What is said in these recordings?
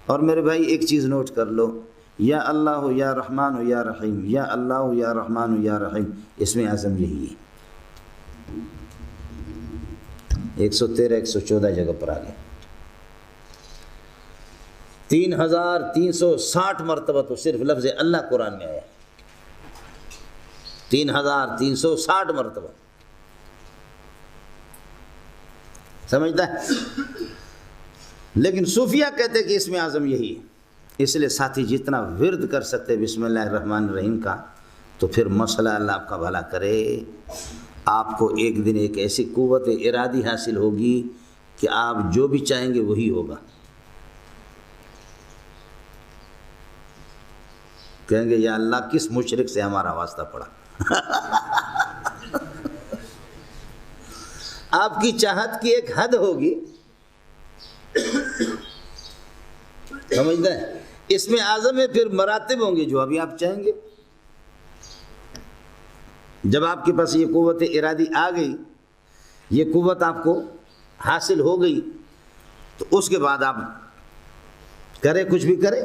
اور میرے بھائی ایک چیز نوٹ کر لو، یا اللہ یا رحمان یا رحیم، یا اللہ یا رحمان یا رحیم، اس میں اعظم یہی ہے۔ 113 114 جگہ پر آ گئے، 3360 مرتبہ تو صرف لفظ اللہ قرآن میں آیا، 3360 مرتبہ، سمجھتا ہے؟ لیکن صوفیہ کہتے کہ اس میں اعظم یہی ہے۔ اس لیے ساتھی جتنا ورد کر سکتے بسم اللہ الرحمن الرحیم کا، تو پھر مسئلہ اللہ آپ کا بھلا کرے، آپ کو ایک دن ایک ایسی قوت ارادی حاصل ہوگی کہ آپ جو بھی چاہیں گے وہی ہوگا۔ کہیں گے یا اللہ کس مشرک سے ہمارا واسطہ پڑا۔ آپ کی چاہت کی ایک حد ہوگی، سمجھتے ہیں؟ اس میں اعظم ہے، پھر مراتب ہوں گے جو ابھی آپ چاہیں گے۔ جب آپ کے پاس یہ قوت ارادی آ گئی، یہ قوت آپ کو حاصل ہو گئی، تو اس کے بعد آپ کرے کچھ بھی کرے۔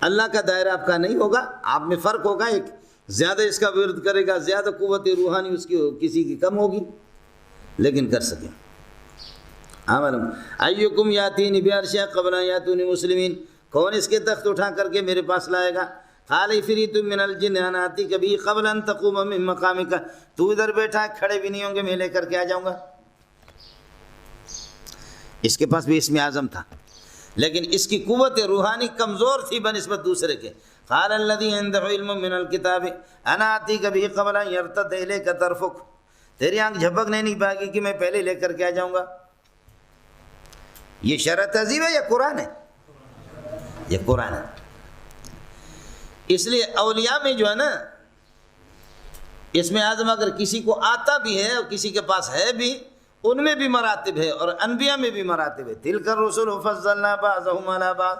اللہ کا دائرہ آپ کا نہیں ہوگا، آپ میں فرق ہوگا، ایک زیادہ اس کا ورد کرے گا، زیادہ قوت روحانی اس کی کسی کی کم ہوگی، لیکن کر سکیں۔ ایکم یاتینی بعرشہا قبل ان یاتونی مسلمین، کون اس کے تخت اٹھا کر کے میرے پاس لائے گا؟ قال عفریت من الجن انا آتیک بہ قبل ان تقوم من مقامک، تو ادھر بیٹھا ہے، کھڑے بھی نہیں ہوں گے، میں لے کر کے آ جاؤں گا۔ اس کے پاس بھی اسم اعظم تھا، لیکن اس کی قوت روحانی کمزور تھی بنسبت دوسرے کے۔ قال الذی عنده علم من الکتاب انا آتیک بہ قبل ان یرتد الیک طرفک، تیری آنکھ جھپکنے نہیں پائے گی کہ میں پہلے لے کر کے آ جاؤں گا۔ یہ شرع تہذیب ہے یا قرآن ہے؟ یہ قرآن ہے۔ اس لیے اولیاء میں جو ہے نا، اس میں اعظم اگر کسی کو آتا بھی ہے اور کسی کے پاس ہے بھی، ان میں بھی مراتب ہے، اور انبیاء میں بھی مراتب ہے۔ تلک الرسل فضلنا بعضهم علی بعض،